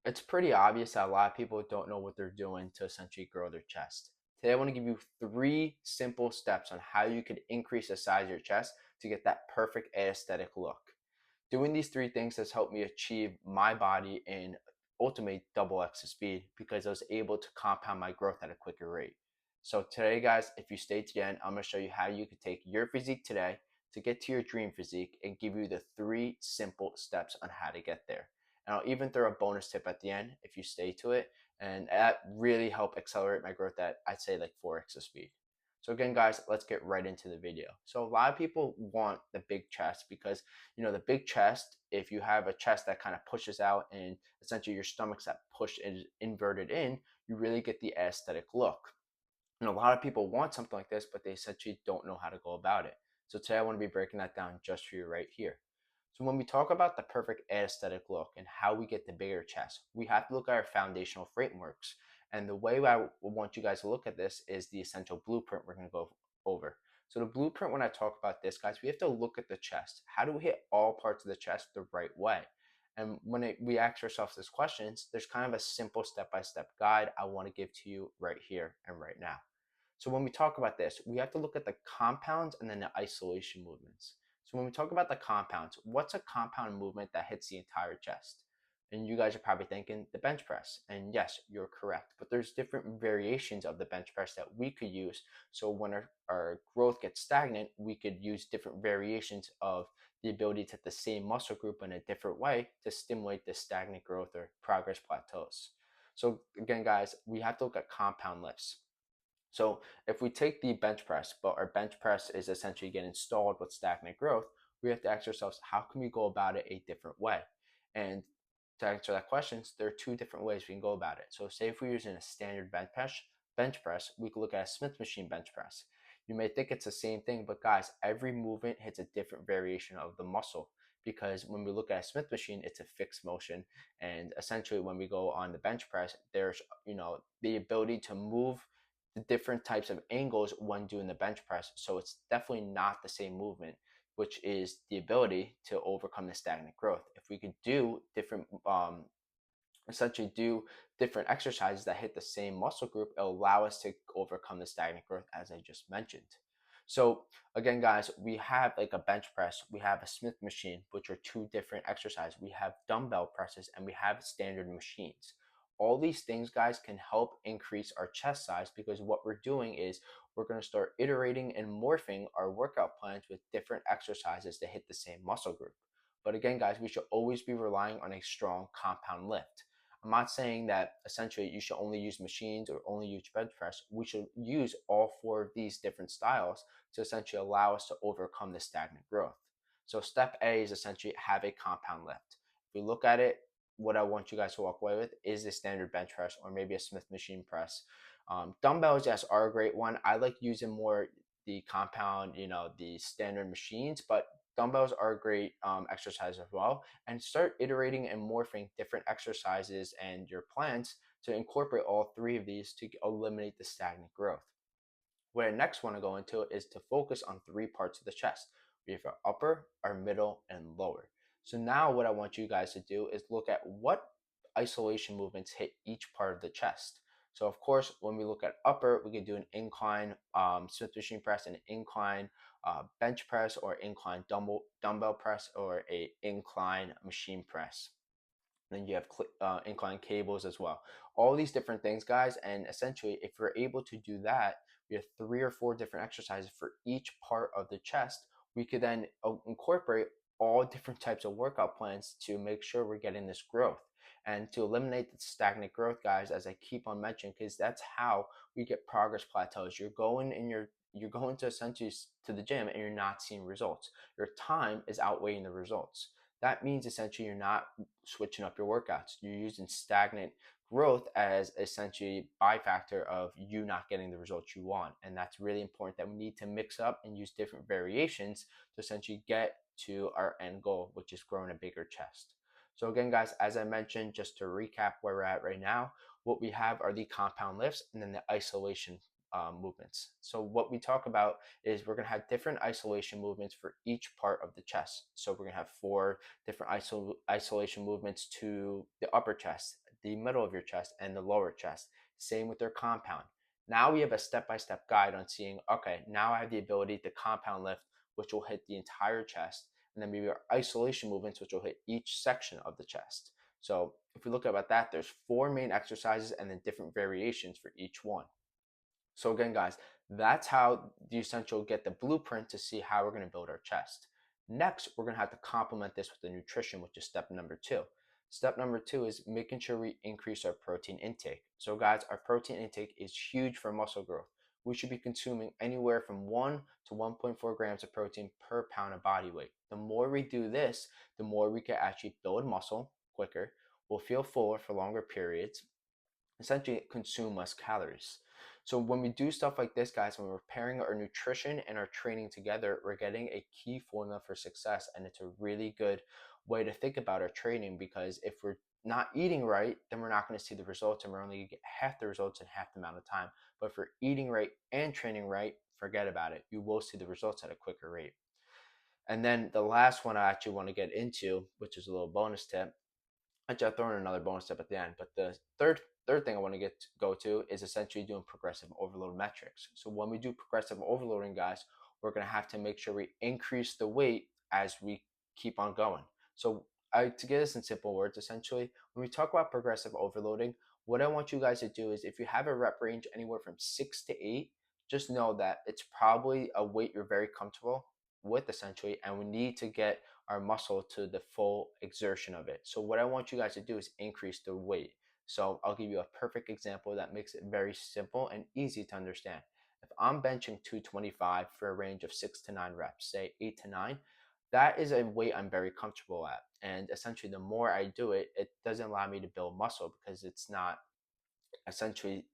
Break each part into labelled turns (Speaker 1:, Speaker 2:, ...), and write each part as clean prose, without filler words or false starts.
Speaker 1: It's pretty obvious that a lot of people don't know what they're doing to essentially grow their chest. Today, I want to give you 3 simple steps on how you could increase the size of your chest to get that perfect aesthetic look. Doing these 3 things has helped me achieve my body in ultimately double X the speed because I was able to compound my growth at a quicker rate. So today, guys, if you stay to the end, I'm going to show you how you can take your physique today to get to your dream physique and give you the 3 simple steps on how to get there. And I'll even throw a bonus tip at the end if you stay to it. And that really helped accelerate my growth at, I'd say, like 4x the speed. So again, guys, let's get right into the video. So a lot of people want the big chest because, the big chest, if you have a chest that kind of pushes out and essentially your stomach's that push is inverted in, you really get the aesthetic look. And a lot of people want something like this, but they essentially don't know how to go about it. So today I want to be breaking that down just for you right here. So when we talk about the perfect aesthetic look and how we get the bigger chest, we have to look at our foundational frameworks. And the way I want you guys to look at this is the essential blueprint we're going to go over. So the blueprint, when I talk about this, guys, we have to look at the chest. How do we hit all parts of the chest the right way? And when we ask ourselves these questions, there's kind of a simple step-by-step guide I want to give to you right here and right now. So when we talk about this, we have to look at the compounds and then the isolation movements. So when we talk about the compounds, what's a compound movement that hits the entire chest? And you guys are probably thinking the bench press. And yes, you're correct. But there's different variations of the bench press that we could use. So when our growth gets stagnant, we could use different variations of the ability to hit the same muscle group in a different way to stimulate the stagnant growth or progress plateaus. So again, guys, we have to look at compound lifts. So if we take the bench press, but our bench press is essentially getting installed with stagnant growth, we have to ask ourselves, how can we go about it a different way? And to answer that question, there are 2 different ways we can go about it. So say if we're using a standard bench press, we could look at a Smith machine bench press. You may think it's the same thing, but guys, every movement hits a different variation of the muscle because when we look at a Smith machine, it's a fixed motion. And essentially when we go on the bench press, there's, the ability to move the different types of angles when doing the bench press. So it's definitely not the same movement, which is the ability to overcome the stagnant growth. If we could do different, essentially do different exercises that hit the same muscle group, it'll allow us to overcome the stagnant growth as I just mentioned. So again, guys, we have like a bench press, we have a Smith machine, which are 2 different exercises. We have dumbbell presses and we have standard machines. All these things, guys, can help increase our chest size because what we're doing is we're going to start iterating and morphing our workout plans with different exercises to hit the same muscle group. But again, guys, we should always be relying on a strong compound lift. I'm not saying that essentially you should only use machines or only use bench press. We should use all 4 of these different styles to essentially allow us to overcome the stagnant growth. So step A is essentially have a compound lift. If we look at it, what I want you guys to walk away with is a standard bench press or maybe a Smith machine press. Dumbbells, yes, are a great one. I like using more the compound, the standard machines, but dumbbells are a great exercise as well. And start iterating and morphing different exercises and your plans to incorporate all 3 of these to eliminate the stagnant growth. What I next want to go into is to focus on 3 parts of the chest. We have our upper, our middle, and lower. So now what I want you guys to do is look at what isolation movements hit each part of the chest. So of course, when we look at upper, we can do an incline Smith machine press, an incline bench press, or incline dumbbell press, or a incline machine press. Then you have incline cables as well. All these different things, guys. And essentially, if we're able to do that, we have 3 or 4 different exercises for each part of the chest. We could then incorporate all different types of workout plans to make sure we're getting this growth and to eliminate the stagnant growth, guys, as I keep on mentioning, because that's how we get progress plateaus. You're going to essentially to the gym and you're not seeing results. Your time is outweighing the results. That means essentially you're not switching up your workouts. You're using stagnant growth as essentially byfactor of you not getting the results you want. And that's really important that we need to mix up and use different variations to essentially get to our end goal, which is growing a bigger chest. So again, guys, as I mentioned, just to recap where we're at right now, what we have are the compound lifts and then the isolation movements. So what we talk about is we're going to have different isolation movements for each part of the chest. So we're going to have 4 different isolation movements to the upper chest, the middle of your chest, and the lower chest. Same with their compound. Now we have a step-by-step guide on seeing, okay, now I have the ability to compound lift, which will hit the entire chest, and then maybe our isolation movements, which will hit each section of the chest. So if we look about that, there's 4 main exercises and then different variations for each one. So again, guys, that's how the essential get the blueprint to see how we're going to build our chest. Next, we're going to have to complement this with the nutrition, which is step number 2. Step number 2 is making sure we increase our protein intake. So guys, our protein intake is huge for muscle growth. We should be consuming anywhere from 1 to 1.4 grams of protein per pound of body weight. The more we do this, the more we can actually build muscle quicker. We'll feel fuller for longer periods, essentially consume less calories. So when we do stuff like this, guys, when we're pairing our nutrition and our training together, we're getting a key formula for success. And it's a really good way to think about our training, because if we're not eating right, then we're not going to see the results, and we're only going to get half the results in half the amount of time. But if we're eating right and training right, forget about it. You will see the results at a quicker rate. And then the last one I actually want to get into, which is a little bonus tip, actually, I'll throw in another bonus step at the end. But the third thing I want to go to is essentially doing progressive overload metrics. So when we do progressive overloading, guys, we're going to have to make sure we increase the weight as we keep on going. So to get this in simple words, essentially, when we talk about progressive overloading, what I want you guys to do is, if you have a rep range anywhere from 6 to 8, just know that it's probably a weight you're very comfortable with, essentially, and we need to get our muscle to the full exertion of it. So what I want you guys to do is increase the weight. So I'll give you a perfect example that makes it very simple and easy to understand. If I'm benching 225 for a range of 6 to 9 reps, say 8 to 9, that is a weight I'm very comfortable at. And essentially, the more I do it, it doesn't allow me to build muscle, because it's not essentially,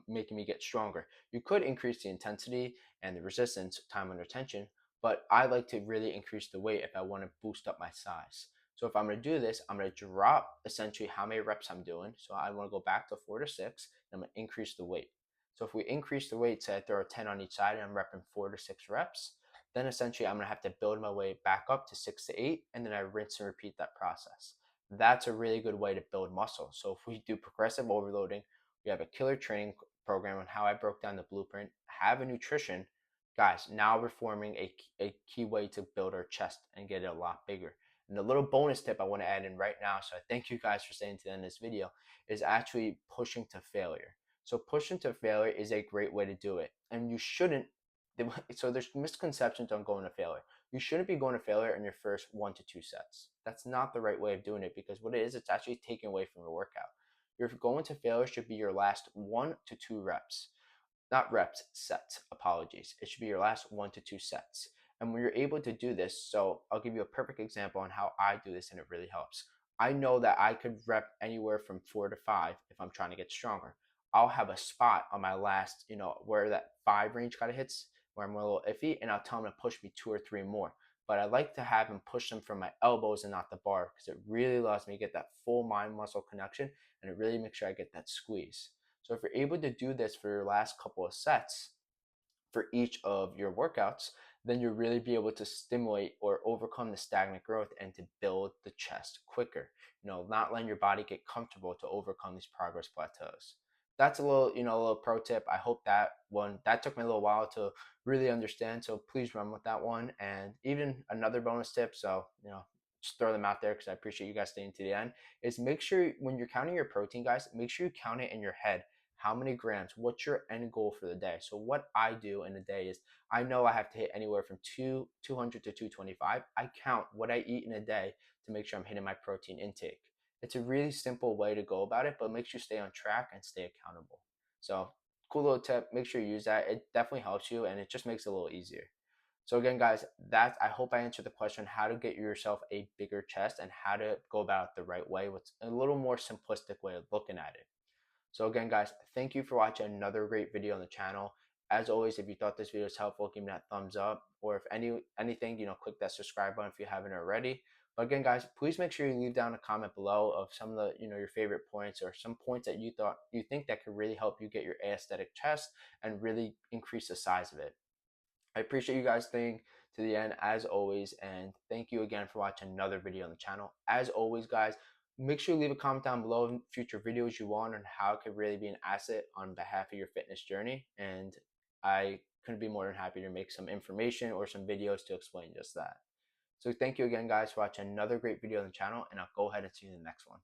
Speaker 1: making me get stronger. You could increase the intensity and the resistance time under tension, but I like to really increase the weight if I want to boost up my size. So if I'm going to do this, I'm going to drop essentially how many reps I'm doing. So I want to go back to 4 to 6, and I'm going to increase the weight. So if we increase the weight, say I throw a 10 on each side and I'm repping 4 to 6 reps, then essentially I'm going to have to build my way back up to 6 to 8, and then I rinse and repeat that process. That's a really good way to build muscle. So if we do progressive overloading, we have a killer training program on how I broke down the blueprint, have a nutrition, guys, now we're forming a key way to build our chest and get it a lot bigger. And the little bonus tip I want to add in right now, so I thank you guys for staying to the end of this video, is actually pushing to failure. So pushing to failure is a great way to do it. And you shouldn't, so there's misconceptions on going to failure. You shouldn't be going to failure in your first 1 to 2 sets. That's not the right way of doing it, because what it is, it's actually taking away from your workout. Your going to failure should be your last 1 to 2 reps. Not reps, sets, apologies. It should be your last 1 to 2 sets. And when you're able to do this, so I'll give you a perfect example on how I do this, and it really helps. I know that I could rep anywhere from 4 to 5 if I'm trying to get stronger. I'll have a spot on my last, where that 5 range kind of hits, where I'm a little iffy, and I'll tell them to push me 2 or 3 more. But I like to have them push them from my elbows and not the bar, because it really allows me to get that full mind muscle connection, and it really makes sure I get that squeeze. So if you're able to do this for your last couple of sets for each of your workouts, then you'll really be able to stimulate or overcome the stagnant growth and to build the chest quicker. Not letting your body get comfortable to overcome these progress plateaus. That's a little pro tip. I hope that took me a little while to really understand. So please run with that one. And even another bonus tip. So, just throw them out there, because I appreciate you guys staying to the end, is make sure when you're counting your protein, guys, make sure you count it in your head. How many grams? What's your end goal for the day? So what I do in a day is, I know I have to hit anywhere from 200 to 225. I count what I eat in a day to make sure I'm hitting my protein intake. It's a really simple way to go about it, but it makes you stay on track and stay accountable. So cool little tip. Make sure you use that. It definitely helps you, and it just makes it a little easier. So again, guys, I hope I answered the question, how to get yourself a bigger chest and how to go about it the right way. What's a little more simplistic way of looking at it. So again, guys, thank you for watching another great video on the channel. As always, if you thought this video was helpful, give me that thumbs up. Or if anything, click that subscribe button if you haven't already. But again, guys, please make sure you leave down a comment below of some of the, your favorite points, or some points that you think that could really help you get your aesthetic chest and really increase the size of it. I appreciate you guys staying to the end as always, and thank you again for watching another video on the channel. As always, guys, Make sure you leave a comment down below in future videos you want on how it could really be an asset on behalf of your fitness journey. And I couldn't be more than happy to make some information or some videos to explain just that. So thank you again, guys, for watching another great video on the channel, and I'll go ahead and see you in the next one.